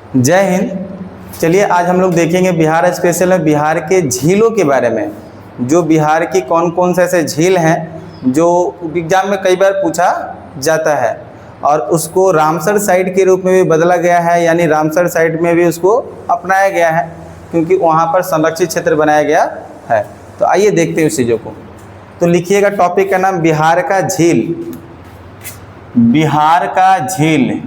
जय हिंद। चलिए आज हम लोग देखेंगे बिहार स्पेशल में बिहार के झीलों के बारे में। जो बिहार की कौन कौन से ऐसे झील हैं जो एग्जाम में कई बार पूछा जाता है, और उसको रामसर साइट के रूप में भी बदला गया है, यानी रामसर साइट में भी उसको अपनाया गया है क्योंकि वहाँ पर संरक्षित क्षेत्र बनाया गया है। तो आइए देखते हैं उस चीज़ों को। तो लिखिएगा, टॉपिक का नाम बिहार का झील। बिहार का झील,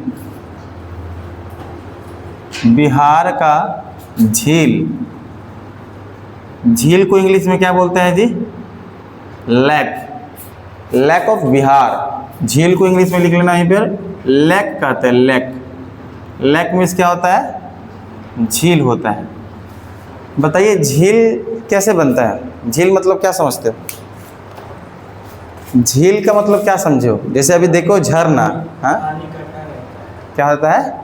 बिहार का झील। झील को इंग्लिश में क्या बोलते हैं जी? Lake, lake of Bihar. झील को इंग्लिश में लिख लेना यहीं पर, लेक कहते हैं। लेक, लेक मीन्स क्या होता है? झील होता है। बताइए झील कैसे बनता है? झील मतलब क्या समझते हो? झील का मतलब क्या समझे हो? जैसे अभी देखो झरना, हाँ क्या होता है?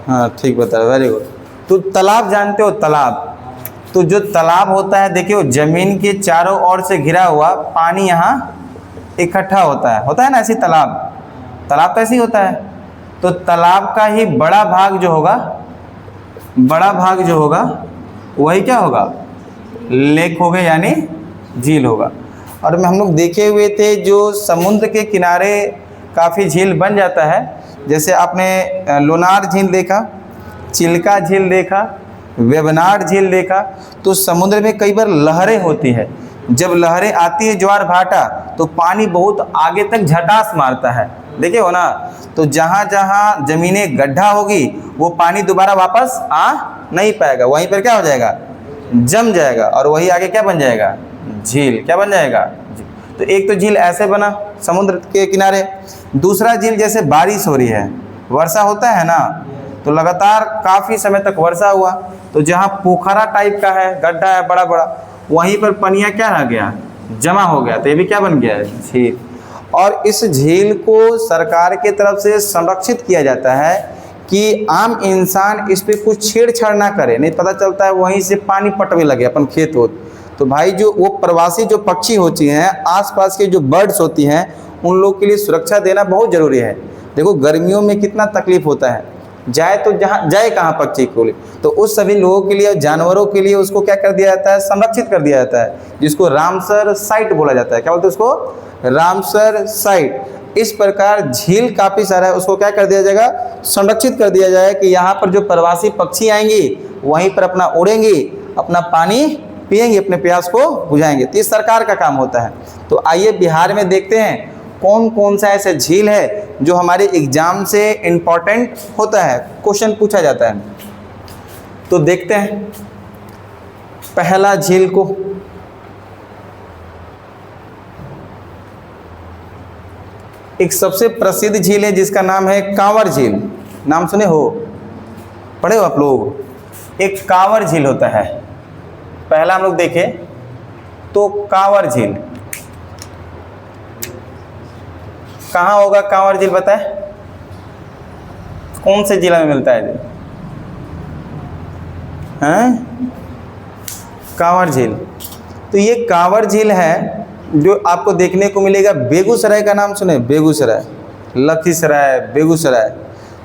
हाँ ठीक बता रहे, वेरी गुड। तो तालाब जानते हो? तालाब, तो जो तालाब होता है देखियो, जमीन के चारों ओर से घिरा हुआ पानी यहाँ इकट्ठा होता है ना, ऐसी तालाब। तालाब तो ऐसे ही होता है। तो तालाब का ही बड़ा भाग जो होगा, बड़ा भाग जो होगा वही क्या होगा? लेक होगा, यानी झील होगा। और हम लोग देखे हुए थे जो समुद्र के किनारे काफ़ी झील बन जाता है। जैसे आपने लोनार झील देखा, चिल्का झील देखा, वेबनाड झील देखा। तो समुद्र में कई बार लहरें होती है। जब लहरें आती है ज्वार भाटा, तो पानी बहुत आगे तक झटास मारता है, देखे हो ना। तो जहाँ जहाँ ज़मीनें गड्ढा होगी वो पानी दोबारा वापस आ नहीं पाएगा, वहीं पर क्या हो जाएगा? जम जाएगा, और वही आगे क्या बन जाएगा? झील। क्या बन जाएगा? तो एक तो झील ऐसे बना समुद्र के किनारे। दूसरा झील जैसे बारिश हो रही है, वर्षा होता है ना, तो लगातार काफ़ी समय तक वर्षा हुआ, तो जहाँ पोखरा टाइप का है, गड्ढा है बड़ा बड़ा, वहीं पर पनिया क्या रह गया? जमा हो गया। तो ये भी क्या बन गया? झील। और इस झील को सरकार के तरफ से संरक्षित किया जाता है कि आम इंसान इस पर कुछ छेड़छाड़ ना करे, नहीं पता चलता है वहीं से पानी पटवे लगे अपन खेत होत। तो भाई जो वो प्रवासी जो पक्षी होती हैं, आसपास के जो बर्ड्स होती हैं, उन लोग के लिए सुरक्षा देना बहुत ज़रूरी है। देखो गर्मियों में कितना तकलीफ होता है, जाए तो जहाँ जाए कहाँ पक्षी को, तो उस सभी लोगों के लिए, जानवरों के लिए उसको क्या कर दिया जाता है? संरक्षित कर दिया जाता है, जिसको रामसर साइट बोला जाता है। क्या बोलते हैं उसको? Ramsar site. इस प्रकार झील काफ़ी सारा है, उसको क्या कर दिया जाएगा? संरक्षित कर दिया जाए कि यहाँ पर जो प्रवासी पक्षी आएंगी वहीं पर अपना उड़ेंगी, अपना पानी पिएंगे, अपने प्यास को बुझाएंगे। तो इस सरकार का काम होता है। तो आइए बिहार में देखते हैं कौन कौन सा ऐसे झील है जो हमारे एग्जाम से इम्पोर्टेंट होता है, क्वेश्चन पूछा जाता है। तो देखते हैं पहला झील को। एक सबसे प्रसिद्ध झील है जिसका नाम है कांवर झील। नाम सुने हो? पढ़े हो आप लोग? एक कांवर झील होता है। पहला हम लोग देखें तो कांवर झील कहाँ होगा? कांवर झील बताए कौन से जिला में मिलता है? हैं? कांवर झील। तो ये कांवर झील है जो आपको देखने को मिलेगा बेगूसराय का नाम सुने? बेगूसराय, लखीसराय, बेगूसराय।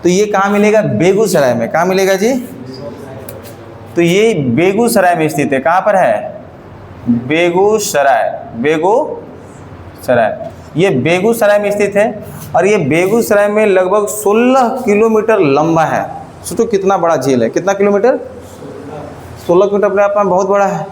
तो ये कहाँ मिलेगा? बेगूसराय में। कहाँ मिलेगा जी? तो ये बेगूसराय में स्थित है। कहाँ पर है? बेगूसराय, बेगूसराय। ये बेगूसराय में स्थित है, और ये बेगूसराय में लगभग 16 किलोमीटर लंबा है। सोचो कितना बड़ा झील है। कितना किलोमीटर? 16 किलोमीटर अपने आप में बहुत बड़ा है।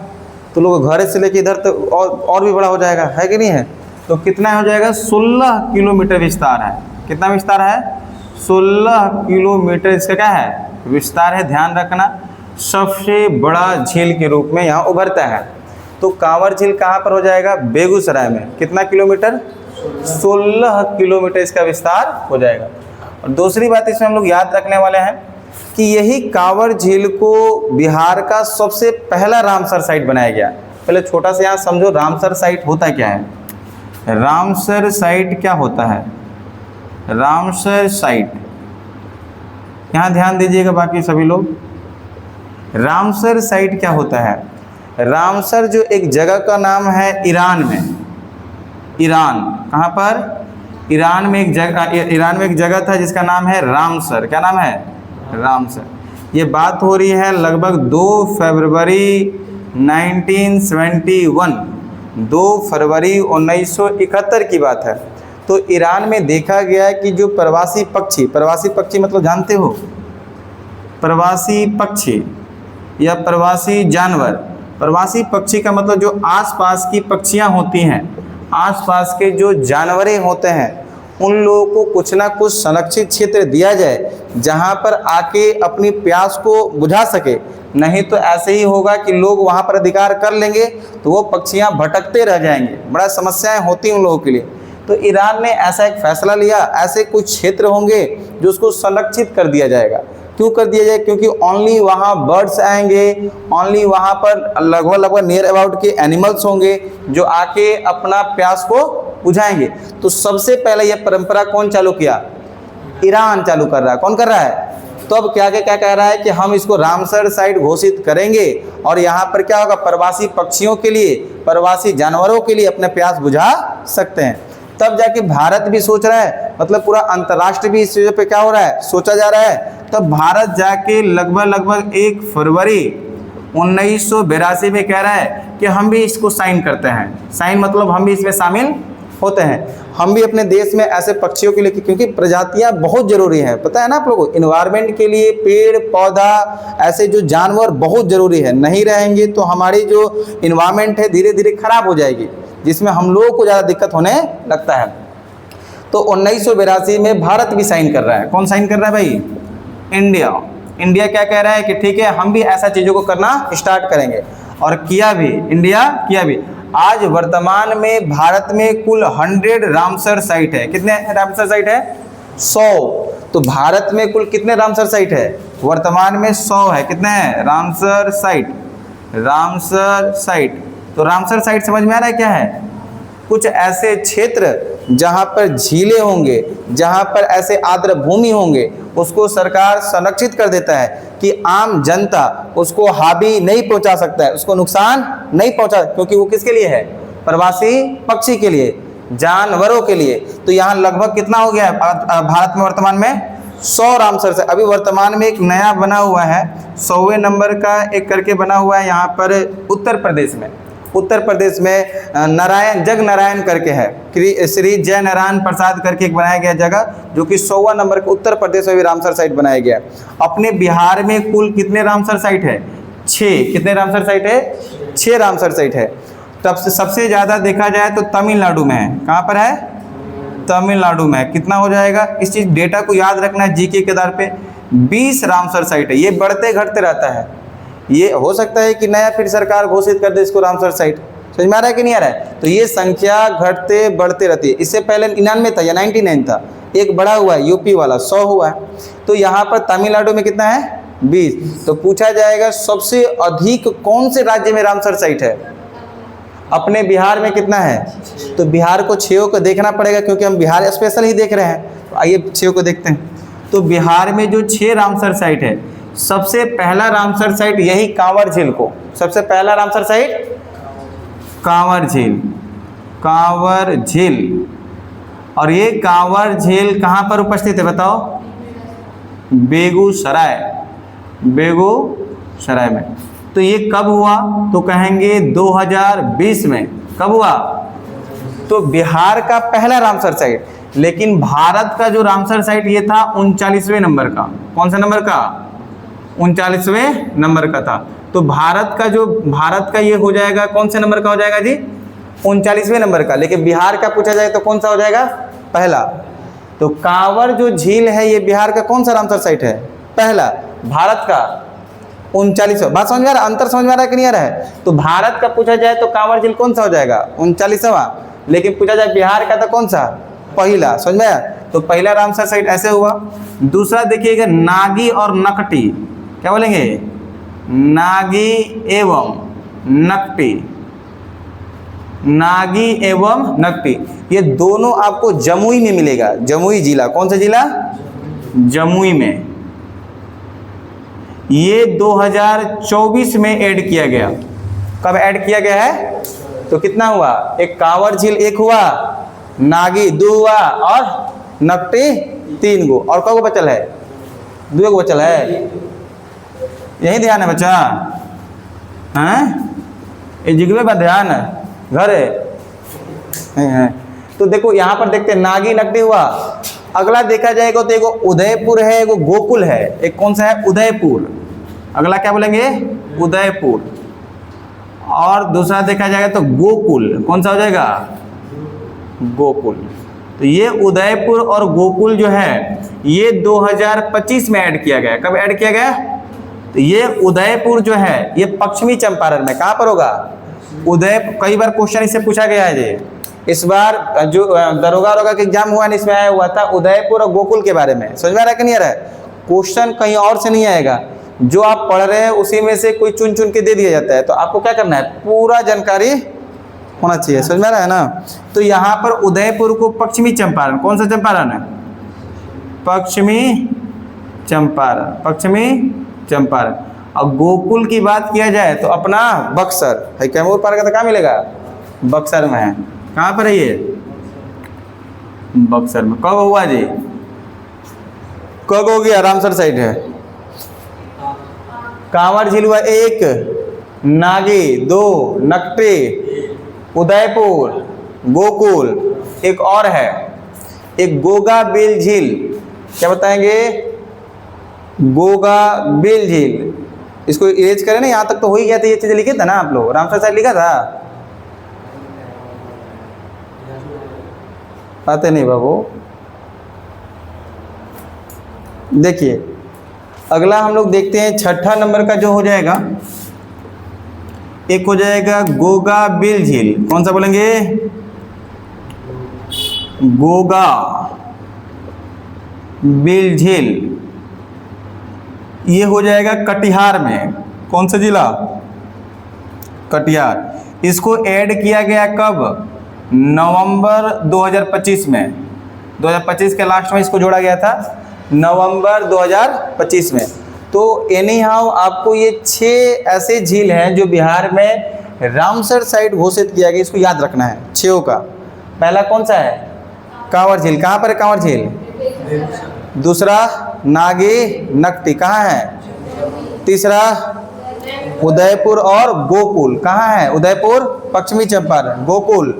तो लोग घर से लेके इधर तक और भी बड़ा हो जाएगा, है कि नहीं है? तो कितना हो जाएगा? 16 किलोमीटर विस्तार है। कितना विस्तार है? 16 किलोमीटर इसका क्या है? विस्तार है। ध्यान रखना, सबसे बड़ा झील के रूप में यहाँ उभरता है। तो कांवर झील कहाँ पर हो जाएगा? बेगूसराय में। कितना किलोमीटर? 16 किलोमीटर इसका विस्तार हो जाएगा। और दूसरी बात इसमें हम लोग याद रखने वाले हैं कि यही कांवर झील को बिहार का सबसे पहला रामसर साइट बनाया गया। पहले छोटा सा यहाँ समझो रामसर साइट होता क्या है। रामसर साइट क्या होता है? रामसर साइट, यहाँ ध्यान दीजिएगा बाकी सभी लोग। रामसर साइट क्या होता है? रामसर जो एक जगह का नाम है ईरान में। ईरान कहाँ पर? ईरान में एक जगह था जिसका नाम है रामसर। क्या नाम है? रामसर। ये बात हो रही है लगभग 2 फरवरी 1971, 2 फरवरी 1971 की बात है। तो ईरान में देखा गया है कि जो प्रवासी पक्षी मतलब जानते हो, प्रवासी पक्षी या प्रवासी जानवर, प्रवासी पक्षी का मतलब जो आसपास की पक्षियां होती हैं, आसपास के जो जानवरें होते हैं, उन लोगों को कुछ ना कुछ संरक्षित क्षेत्र दिया जाए जहां पर आके अपनी प्यास को बुझा सके। नहीं तो ऐसे ही होगा कि लोग वहां पर अधिकार कर लेंगे तो वो पक्षियां भटकते रह जाएंगे, बड़ा समस्याएं होती हैं उन लोगों के लिए। तो ईरान ने ऐसा एक फैसला लिया, ऐसे कुछ क्षेत्र होंगे जो उसको संरक्षित कर दिया जाएगा। क्यों कर दिया जाए? क्योंकि ओनली वहाँ बर्ड्स आएंगे, ओनली वहाँ पर लगभग नियर अबाउट के एनिमल्स होंगे जो आके अपना प्यास को बुझाएंगे। तो सबसे पहले यह परंपरा कौन चालू किया? ईरान चालू कर रहा है। कौन कर रहा है? तो अब क्या कह रहा है कि हम इसको रामसर साइट घोषित करेंगे और यहाँ पर क्या होगा, प्रवासी पक्षियों के लिए, प्रवासी जानवरों के लिए अपने प्यास बुझा सकते हैं। तब जाके भारत भी सोच रहा है, मतलब पूरा अंतर्राष्ट्रीय भी इस चीज़ पे क्या हो रहा है, सोचा जा रहा है। तब भारत जाके लगभग 1 फरवरी 1982 में कह रहा है कि हम भी इसको साइन करते हैं। साइन मतलब हम भी इसमें शामिल होते हैं। हम भी अपने देश में ऐसे पक्षियों के लिए, क्योंकि प्रजातियां बहुत जरूरी हैं, पता है ना आप लोगों को, इन्वायरमेंट के लिए पेड़ पौधा ऐसे जो जानवर बहुत जरूरी है। नहीं रहेंगे तो हमारी जो इन्वायरमेंट है धीरे धीरे खराब हो जाएगी, जिसमें हम लोगों को ज़्यादा दिक्कत होने लगता है। तो 1982 में भारत भी साइन कर रहा है। कौन साइन कर रहा है भाई? इंडिया क्या कह रहा है कि ठीक है हम भी ऐसा चीज़ों को करना स्टार्ट करेंगे, और किया भी, इंडिया किया भी। आज वर्तमान में भारत में कुल 100 रामसर साइट है। कितने रामसर साइट है? 100। तो भारत में कुल कितने रामसर साइट है? वर्तमान में 100 है। कितने हैं रामसर साइट? Ramsar site. तो रामसर साइट समझ में आ रहा है क्या है? कुछ ऐसे क्षेत्र जहां पर झीलें होंगे, जहां पर ऐसे आर्द्र भूमि होंगे, उसको सरकार संरक्षित कर देता है कि आम जनता उसको हानि नहीं पहुंचा सकता है, उसको नुकसान नहीं पहुंचा, क्योंकि वो किसके लिए है? प्रवासी पक्षी के लिए, जानवरों के लिए। तो यहाँ लगभग कितना हो गया है भारत में वर्तमान में? 100 रामसर से। अभी वर्तमान में एक नया बना हुआ है, 100वें नंबर का एक करके बना हुआ है यहाँ पर उत्तर प्रदेश में। उत्तर प्रदेश में जग नारायण करके है, श्री जय नारायण प्रसाद करके एक बनाया गया जगह, जो कि 100वां नंबर के उत्तर प्रदेश में भी रामसर साइट बनाया गया। अपने बिहार में कुल कितने रामसर साइट है? 6। कितने रामसर साइट है? 6 रामसर साइट है। तब से सबसे ज़्यादा देखा जाए तो तमिलनाडु में है। कहाँ पर है? तमिलनाडु में। कितना हो जाएगा? इस चीज़ डेटा को याद रखना है जीके के आधार पे। 20 रामसर साइट है। ये बढ़ते घटते रहता है। ये हो सकता है कि नया फिर सरकार घोषित कर दे इसको रामसर साइट। समझ में आ रहा है कि नहीं आ रहा है? तो ये संख्या घटते बढ़ते रहती है। इससे पहले 99 था या 99 था, एक बढ़ा हुआ है यूपी वाला, 100 हुआ है। तो यहाँ पर तमिलनाडु में कितना है? 20। तो पूछा जाएगा सबसे अधिक कौन से राज्य में रामसर साइट है? अपने बिहार में कितना है? तो बिहार को 6 को देखना पड़ेगा, क्योंकि हम बिहार स्पेशल ही देख रहे हैं। तो आइए 6 को देखते हैं। तो बिहार में जो 6 रामसर साइट है, सबसे पहला रामसर साइट यही कांवर झील को, सबसे पहला रामसर साइट कांवर झील, कांवर झील। और ये कांवर झील कहाँ पर उपस्थित है बताओ? बेगूसराय, बेगूसराय में। तो ये कब हुआ? तो कहेंगे 2020 में। कब हुआ? तो बिहार का पहला रामसर साइट। लेकिन भारत का जो रामसर साइट ये था 39वें नंबर का। कौन सा नंबर का? 39वें नंबर का था। तो भारत का ये हो जाएगा, कौन से नंबर का हो जाएगा जी? 39वें नंबर का। लेकिन बिहार का पूछा जाए तो कौन सा हो जाएगा? पहला। तो कांवर जो झील है ये बिहार का कौन सा रामसर साइट है? पहला। भारत का 39वां। बात समझ में आ रहा है? अंतर समझ में आ रहा है कि नहीं आ रहा है? तो भारत का पूछा जाए तो कांवर झील कौन सा हो जाएगा? 39वां। लेकिन पूछा जाए बिहार का तो कौन सा? पहला। समझ में आया? तो पहला रामसर साइट ऐसे हुआ। दूसरा देखिएगा नागी और नकटी। क्या बोलेंगे? नागी एवं नकटी, नागी एवं नकटी। ये दोनों आपको जमुई में मिलेगा। जमुई जिला, कौन सा जिला? जमुई में। ये 2024 में ऐड किया गया। कब ऐड किया गया है? तो कितना हुआ? एक कांवर झील एक हुआ, नागी 2 हुआ और नकटी 3 गो। और कौन बचल है? दुए को बचल है, यही ध्यान है बच्चा हैं, ये जिगवे का ध्यान है, घर है। तो देखो यहाँ पर देखते हैं नागी नकटी हुआ। अगला देखा जाएगा तो एगो उदयपुर है, एगो गोकुल है, एक कौन सा है उदयपुर। अगला क्या बोलेंगे उदयपुर। और दूसरा देखा जाएगा तो गोकुल, कौन सा हो जाएगा गोकुल। तो ये उदयपुर और गोकुल जो है ये 2025 में ऐड किया गया। कब ऐड किया गया? तो ये उदयपुर जो है ये पश्चिमी चंपारण में, कहाँ पर होगा उदय। कई बार क्वेश्चन इससे पूछा गया है जी। इस बार जो दरोगा का एग्जाम हुआ है इसमें आया हुआ था उदयपुर और गोकुल के बारे में। समझ में आ रहा है कि नहीं आ रहा है? क्वेश्चन कहीं और से नहीं आएगा, जो आप पढ़ रहे हैं उसी में से कोई चुन चुन के दे दिया जाता है। तो आपको क्या करना है, पूरा जानकारी होना चाहिए। समझ में आ रहा है ना? तो यहाँ पर उदयपुर को पश्चिमी चंपारण, कौन सा चंपारण है पश्चिमी चंपारण, पश्चिमी चंपारण। और गोकुल की बात किया जाए तो अपना बक्सर है। कैमूर पार का तो कहाँ मिलेगा, बक्सर में है। कहाँ पर है ये, बक्सर में। कब हुआ जी, कब हो गया? रामसर साइड है। कांवर झील हुआ 1, नागी 2, नकटी, उदयपुर, गोकुल, एक और है एक गोगा बिल झील। क्या बताएंगे? गोगा बिल झील। इसको इरेज करें ना, यहाँ तक तो हो ही गया था। ये चीज़ें लिखे था ना आप लोग, रामसर साइड लिखा था, आते नहीं बाबू। देखिए अगला हम लोग देखते हैं छठा नंबर का जो हो जाएगा, एक हो जाएगा गोगा बिल झील। कौन सा बोलेंगे? गोगा बिल झील। ये हो जाएगा कटिहार में। कौन सा जिला? कटिहार। इसको ऐड किया गया कब? नवंबर 2025 में। 2025 के लास्ट में इसको जोड़ा गया था, नवंबर 2025 में। तो एनी हाउ आपको ये 6 ऐसे झील हैं जो बिहार में रामसर साइड घोषित किया गया। इसको याद रखना है 6 का। पहला कौन सा है? कांवर झील। कहाँ पर है कांवर झील? दूसरा नागी नकटी, कहाँ है? तीसरा उदयपुर और गोकुल, कहाँ है? उदयपुर पश्चिमी चंपारण, गोकुल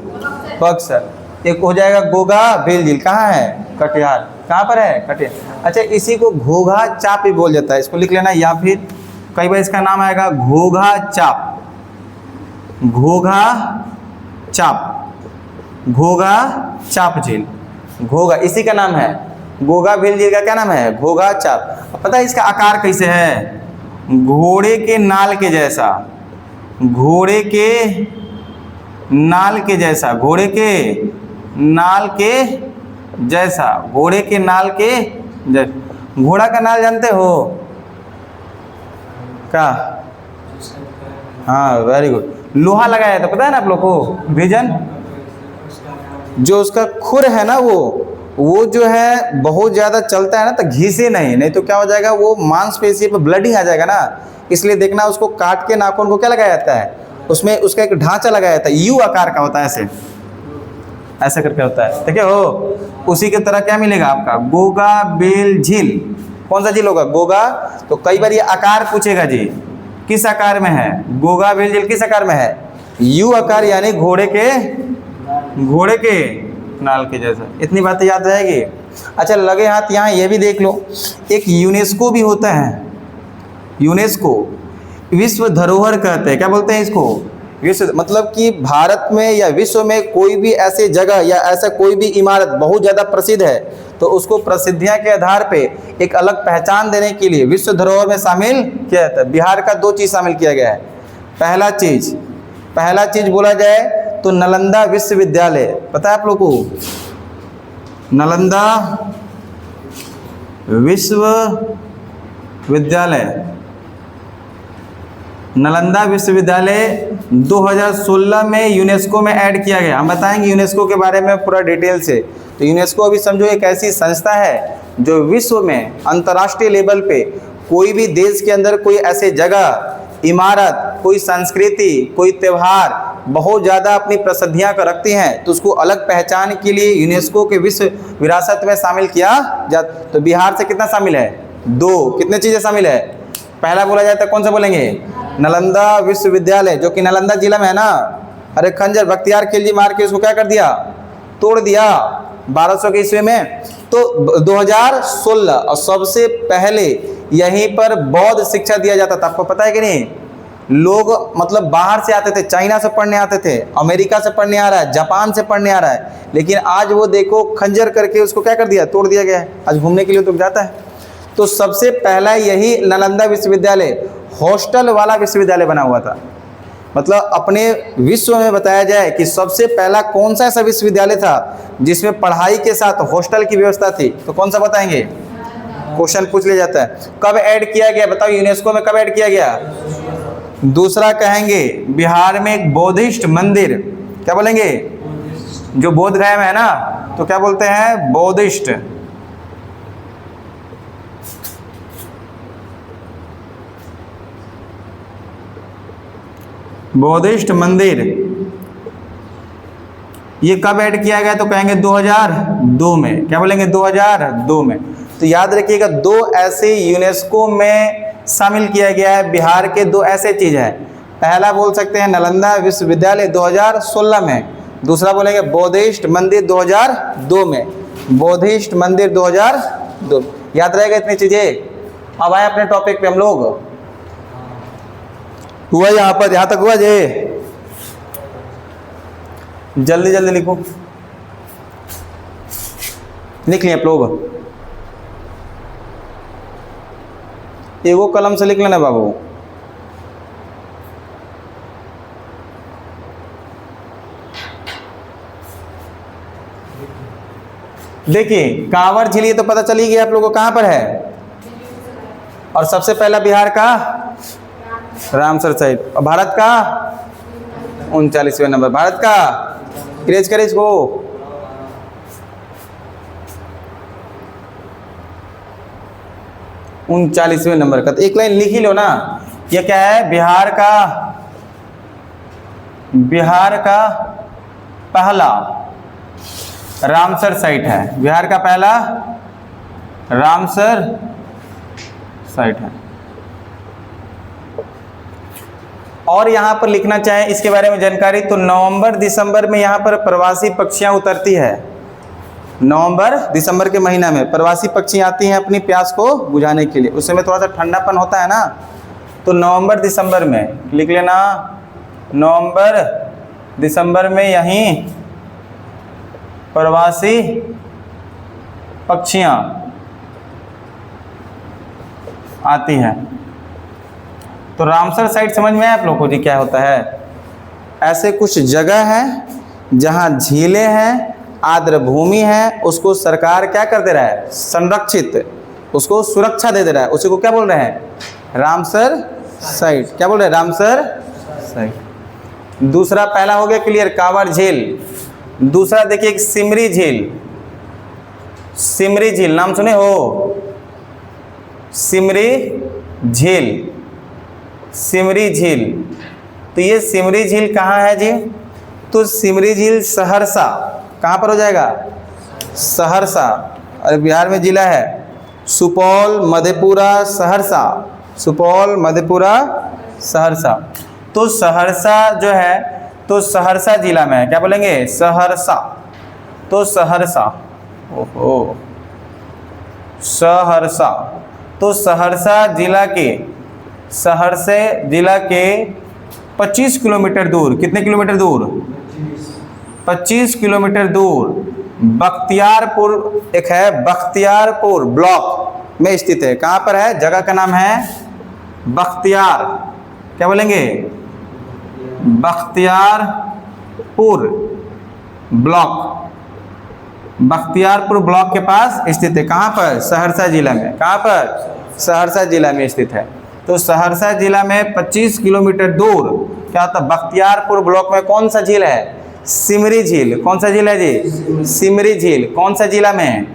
बक्सर। एक हो जाएगा गोगा बिल झील, कहाँ है? कटिहार। कहाँ पर है? कटिहार। अच्छा, इसी को घोघा चाप भी बोल जाता है, इसको लिख लेना। या फिर कई बार इसका नाम आएगा घोघा चाप, घोघा चाप, घोघा चाप झील। घोघा इसी का नाम है। गोगा बिल झील का क्या नाम है? घोघा चाप। पता है इसका आकार कैसे है? घोड़े के नाल के जैसा, घोड़े के नाल के जैसा, घोड़े के नाल के जैसा, घोड़े के नाल के जैसा। घोड़ा का नाल जानते हो क्या? हाँ वेरी गुड। लोहा लगाया था, पता है ना आप लोग को? विजन जो उसका खुर है ना, वो जो है बहुत ज़्यादा चलता है ना, तो घिसे नहीं तो क्या हो जाएगा, वो मांसपेशी पर ब्लडिंग आ जाएगा ना। इसलिए देखना उसको काट के नाखून को क्या लगाया जाता है, उसमें उसका एक ढांचा लगाया जाता है, यू आकार का होता है, ऐसे ऐसे करके होता है। ठीक है हो? उसी की तरह क्या मिलेगा आपका? गोगा बिल झील। कौन सा झील होगा? गोगा। तो कई बार ये आकार पूछेगा जी, किस आकार में है? गोगा बिल झील किस आकार में है? यू आकार, यानी घोड़े के नाल के जैसा। इतनी बातें याद रहेगी। अच्छा लगे हाथ यहाँ ये भी देख लो, एक यूनेस्को भी होता है। यूनेस्को विश्व धरोहर कहते हैं। क्या बोलते हैं इसको? विश्व, मतलब कि भारत में या विश्व में कोई भी ऐसे जगह या ऐसा कोई भी इमारत बहुत ज़्यादा प्रसिद्ध है तो उसको प्रसिद्धियाँ के आधार पे एक अलग पहचान देने के लिए विश्व धरोहर में शामिल किया जाता है। बिहार का 2 चीज़ शामिल किया गया है। पहला चीज़ बोला जाए तो नालंदा विश्वविद्यालय। पता है आप लोगों को? नालंदा विश्वविद्यालय 2016 में यूनेस्को में ऐड किया गया। हम बताएंगे यूनेस्को के बारे में पूरा डिटेल से। तो यूनेस्को अभी समझो एक ऐसी संस्था है जो विश्व में अंतर्राष्ट्रीय लेवल पे कोई भी देश के अंदर कोई ऐसे जगह, इमारत, कोई संस्कृति, कोई त्यौहार बहुत ज़्यादा अपनी प्रसिद्धियाँ कर रखती हैं तो उसको अलग पहचान के लिए यूनेस्को के विश्व विरासत में शामिल किया जाता। तो बिहार से कितना शामिल है? दो, कितने चीजें शामिल है? पहला बोला जाता है कौन सा बोलेंगे? नालंदा विश्वविद्यालय, जो कि नालंदा जिला में है ना। अरे खंजर बख्तियार खिलजी मार के उसको क्या कर दिया? तोड़ दिया 1200 के ईस्वी में। तो 2016 और सबसे पहले यहीं पर बौद्ध शिक्षा दिया जाता था। आपको पता है कि नहीं? लोग मतलब बाहर से आते थे, चाइना से पढ़ने आते थे, अमेरिका से पढ़ने आ रहा है, जापान से पढ़ने आ रहा है, लेकिन आज वो देखो खंजर करके उसको क्या कर दिया? तोड़ दिया गया है। आज घूमने के लिए तो जाता है। तो सबसे पहला यही नालंदा विश्वविद्यालय हॉस्टल वाला विश्वविद्यालय बना हुआ था। मतलब अपने विश्व में बताया जाए कि सबसे पहला कौन सा ऐसा विश्वविद्यालय था जिसमें पढ़ाई के साथ हॉस्टल की व्यवस्था थी, तो कौन सा बताएंगे? क्वेश्चन पूछ लिया जाता है। कब ऐड किया गया बताओ? यूनेस्को में कब ऐड किया गया? दूसरा कहेंगे बिहार में एक बौद्धिस्ट मंदिर, क्या बोलेंगे? जो बोध गया में है ना, तो क्या बोलते हैं? बौद्धिस्ट। बौद्धिस्ट मंदिर ये कब ऐड किया गया? तो कहेंगे 2002 में। क्या बोलेंगे? 2002 में। तो याद रखिएगा, दो ऐसे यूनेस्को में शामिल किया गया है बिहार के, दो ऐसे चीज है। पहला बोल सकते हैं नालंदा विश्वविद्यालय 2016 में, दूसरा बोलेंगे बौद्धिस्ट मंदिर 2002 में। बौद्धिस्ट मंदिर 2002। याद रहेगा इतनी चीजें। अब आए अपने टॉपिक पे हम लोग। हुआ यहाँ पर, यहाँ तक हुआ जे? जल्दी जल्दी लिखो, लिख लिए आप लोग। एगो कलम से लिख लेना बाबू। देखिए कांवर झील, ये तो पता चली गया आप लोगों को कहां पर है। और सबसे पहला बिहार का रामसर साइट, और भारत का 39वें नंबर। भारत का इरेज करें इसको। उनचालीसवें नंबर का। तो एक लाइन लिख ही लो ना। ये क्या है? बिहार का पहला रामसर साइट है। बिहार का पहला रामसर साइट है। और यहाँ पर लिखना चाहे इसके बारे में जानकारी, तो नवंबर दिसंबर में यहाँ पर प्रवासी पक्षियाँ उतरती है। नवंबर दिसंबर के महीना में प्रवासी पक्षी आती हैं अपनी प्यास को बुझाने के लिए। उस समय थोड़ा सा ठंडापन होता है ना, तो नवंबर दिसंबर में लिख लेना। नवंबर दिसंबर में यहीं प्रवासी पक्षियाँ आती हैं। तो रामसर साइट समझ में आया आप लोगों को जी क्या होता है? ऐसे कुछ जगह है जहाँ झीलें हैं, आर्द्र भूमि है, उसको सरकार क्या कर दे रहा है? संरक्षित, उसको सुरक्षा दे रहा है। उसी को क्या बोल रहे हैं? Ramsar site. क्या बोल रहे हैं? Ramsar site. दूसरा पहला हो गया क्लियर, कांवर झील। दूसरा देखिए एक सिमरी झील। सिमरी झील नाम सुने हो? सिमरी झील, सिमरी झील। तो ये सिमरी झील कहाँ है जी? तो सिमरी झील सहरसा। कहाँ पर हो जाएगा? सहरसा। अरे बिहार में जिला है सुपौल, मधेपुरा, सहरसा। सुपौल, मधेपुरा, सहरसा। तो सहरसा जो है, तो सहरसा जिला में है। क्या बोलेंगे? सहरसा। तो सहरसा, ओहो, सहरसा। तो सहरसा जिला के 25 किलोमीटर दूर, कितने किलोमीटर दूर? 25 किलोमीटर दूर बख्तियारपुर एक है, बख्तियारपुर ब्लॉक में स्थित है। कहाँ पर है? जगह का नाम है बख्तियार। क्या बोलेंगे? बख्तियारपुर ब्लॉक। बख्तियारपुर ब्लॉक के पास स्थित है। कहाँ पर? सहरसा जिला में। कहाँ पर? सहरसा जिला में स्थित है। तो सहरसा जिला में 25 किलोमीटर दूर क्या होता है? बख्तियारपुर ब्लॉक में कौन सा झील है? सिमरी झील। कौन सा झील है जी? सिमरी झील। कौन सा जिला में?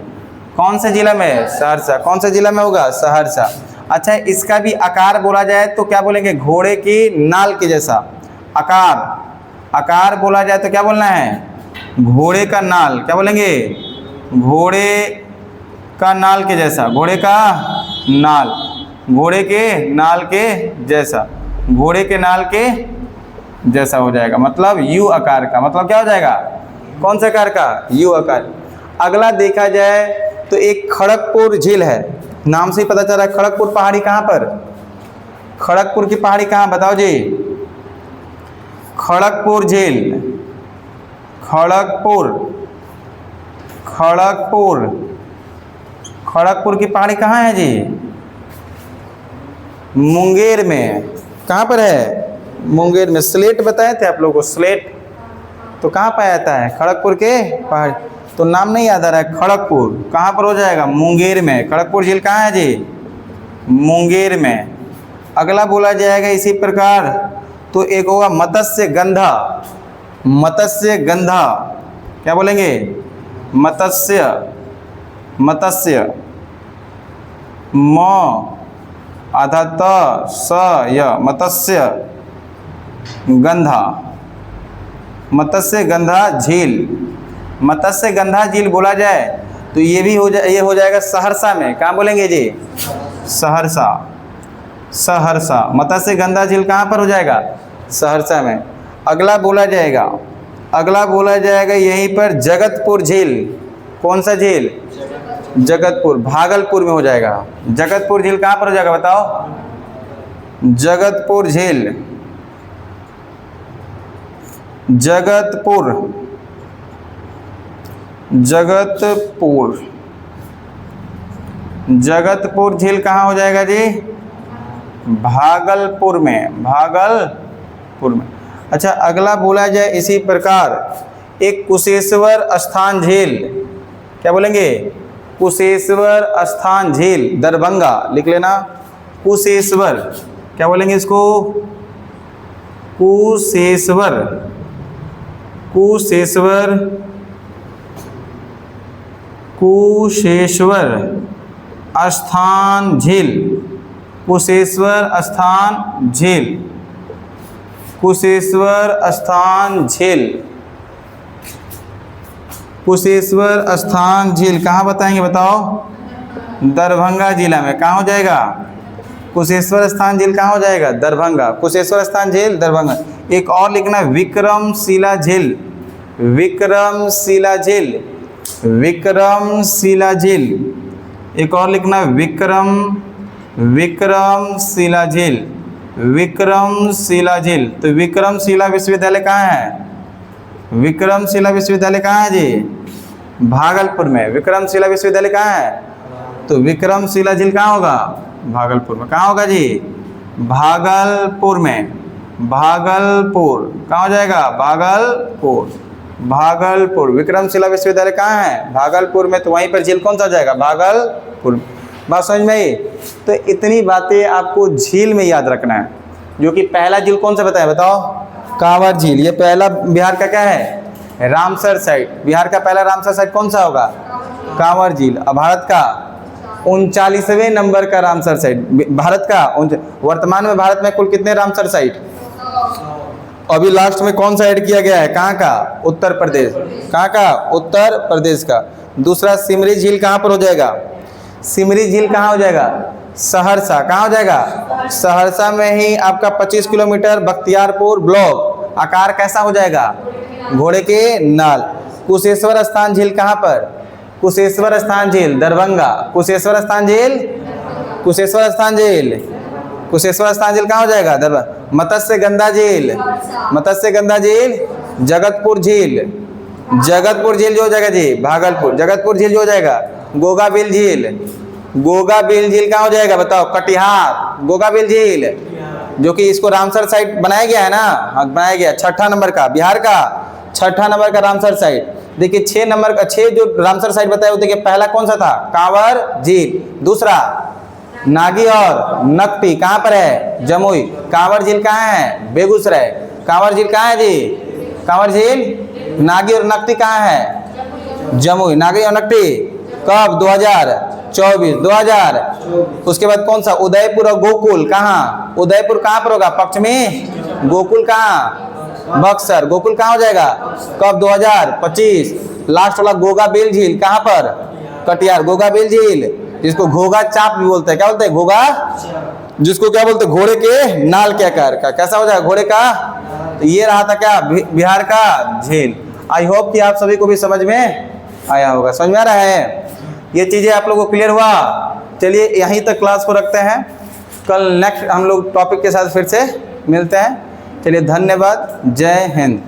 कौन सा जिला में? सहरसा। कौन सा जिला में होगा? सहरसा। अच्छा, इसका भी आकार बोला जाए तो क्या बोलेंगे? घोड़े की नाल के जैसा आकार। आकार बोला जाए तो क्या बोलना है? घोड़े का नाल। क्या बोलेंगे? घोड़े का नाल के जैसा। घोड़े का नाल, घोड़े के नाल के जैसा, घोड़े के नाल के जैसा हो जाएगा, मतलब यू आकार का। मतलब क्या हो जाएगा, कौन सा आकार का, यू आकार। अगला देखा जाए तो एक खड़गपुर झील है, नाम से ही पता चल रहा है। खड़गपुर पहाड़ी कहाँ पर, खड़गपुर की पहाड़ी कहाँ बताओ जी, खड़गपुर झील, खड़गपुर, खड़गपुर, खड़गपुर की पहाड़ी कहाँ है जी, मुंगेर में। कहाँ पर है, मुंगेर में। स्लेट बताए थे आप लोगों को, स्लेट तो कहाँ पाया जाता है, खड़गपुर के पहाड़। तो नाम नहीं याद आ रहा है, खड़गपुर कहाँ पर हो जाएगा, मुंगेर में। खड़गपुर झील कहाँ है जी, मुंगेर में। अगला बोला जाएगा इसी प्रकार तो एक होगा मत्स्य गंधा, मत्स्य गंधा, क्या बोलेंगे, मत्स्य, मत्स्य, म आधा त स य, मत्स्य गंधा, मत्स्य गंधा झील। मत्स्य गंधा झील बोला जाए तो ये भी ये हो जाएगा सहरसा में। कहाँ बोलेंगे जी, सहरसा, सहरसा। मत्स्य गंधा झील कहाँ पर हो जाएगा, सहरसा में। अगला बोला जाएगा, अगला बोला जाएगा यहीं पर जगतपुर झील। कौन सा झील, जगतपुर, भागलपुर में हो जाएगा। जगतपुर झील कहाँ पर हो जाएगा बताओ, जगतपुर झील, जगतपुर, जगतपुर, जगतपुर झील कहाँ हो जाएगा जी, भागलपुर में, भागलपुर में। अच्छा अगला बोला जाए इसी प्रकार एक कुशेश्वर स्थान झील। क्या बोलेंगे, कुशेश्वर स्थान झील, दरभंगा, लिख लेना। कुशेश्वर, क्या बोलेंगे इसको, कुशेश्वर, कुशेश्वर, कुशेश्वर स्थान झील, कुशेश्वर स्थान झील, कुशेश्वर स्थान झील, कुशेश्वर स्थान झील कहाँ बताएंगे बताओ, दरभंगा जिला में। कहाँ हो जाएगा, कुशेश्वर स्थान झील कहाँ हो जाएगा, दरभंगा। कुशेश्वर स्थान झील दरभंगा। एक और लिखना विक्रमशिला झील, विक्रमशिला झील, विक्रमशिला झील। एक और लिखना विक्रमशिला झील, विक्रमशिला झील। तो विक्रमशिला विश्वविद्यालय कहाँ है, विक्रमशिला विश्वविद्यालय कहाँ है जी, भागलपुर में। विक्रमशिला विश्वविद्यालय कहाँ है, तो विक्रमशिला झील कहाँ होगा, भागलपुर में। कहाँ होगा जी, भागलपुर में, भागलपुर। कहाँ हो जाएगा, भागलपुर, भागलपुर। विक्रमशिला विश्वविद्यालय कहाँ है, भागलपुर में। तो वहीं पर झील कौन सा हो जाएगा, भागलपुर। बात समझ में आई। तो इतनी बातें आपको झील में याद रखना है। जो कि पहला झील कौन सा बताया बताओ, कांवर झील। ये पहला बिहार का क्या है, रामसर साइट। बिहार का पहला रामसर साइट कौन सा होगा, कांवर झील। और भारत का 39वें नंबर का रामसर साइट, भारत का। वर्तमान में भारत में कुल कितने रामसर साइट, अभी लास्ट में कौन सा ऐड किया गया है, कहाँ का, उत्तर प्रदेश। कहाँ का, उत्तर प्रदेश का। दूसरा सिमरी झील कहाँ पर हो जाएगा, सिमरी झील कहाँ हो जाएगा, सहरसा। कहाँ हो जाएगा, सहरसा में ही आपका 25 किलोमीटर, बख्तियारपुर ब्लॉक। आकार कैसा हो जाएगा, घोड़े के नाल। कुशेश्वर स्थान झील कहाँ पर, कुशेश्वर स्थान झील दरभंगा। कुशेश्वर स्थान झील, कुशेश्वर स्थान झील, कुशेश्वर स्थान झील कहाँ हो जाएगा, दरभंगा। मत्स्य गंधा झील, मत्स्य गंधा झील जगतपुर झील, जगतपुर झील जो हो जाएगा जी, भागलपुर। जगतपुर झील जो हो जाएगा। गोगाबिल झील, गोगाबिल झील कहाँ हो जाएगा बताओ, कटिहार। गोगाबिल झील जो कि इसको रामसर साइट बनाया गया है ना, हाँ बनाया गया। 6ठा नंबर का, बिहार का 6ठा नंबर का रामसर साइट। देखिए 6 नंबर का, 6 जो रामसर साइट बताया वो देखिए, पहला कौन सा था, कांवर झील। दूसरा नागी और नकटी कहाँ पर है, जमुई। कांवर झील कहाँ है, बेगूसराय। कांवर झील कहाँ है जी, कांवर झील। नागी और नकटी कहाँ है, जमुई। नागी और नकटी कब, 2024, 2000। उसके बाद कौन सा, उदयपुर और गोकुल। कहाँ, उदयपुर कहाँ पर होगा, पक्ष में। गोकुल कहाँ, बक्सर। गोकुल कहाँ हो जाएगा, कब, 2025। लास्ट वाला गोगाबिल झील कहाँ पर, कटिहार। गोगाबिल झील जिसको घोगा चाप भी बोलते हैं। क्या बोलते हैं? घोगा, जिसको क्या बोलते हैं? घोड़े के नाल के आकार का। कैसा हो जाएगा? घोड़े का। तो ये रहा था क्या? बिहार का झील। आई होप कि आप सभी को भी समझ में आया होगा। समझ में आ रहा है? ये चीज़ें आप लोगों को क्लियर हुआ? चलिए यहीं तक क्लास को रखते हैं, कल नेक्स्ट हम लोग टॉपिक के साथ फिर से मिलते हैं। चलिए धन्यवाद, जय हिंद।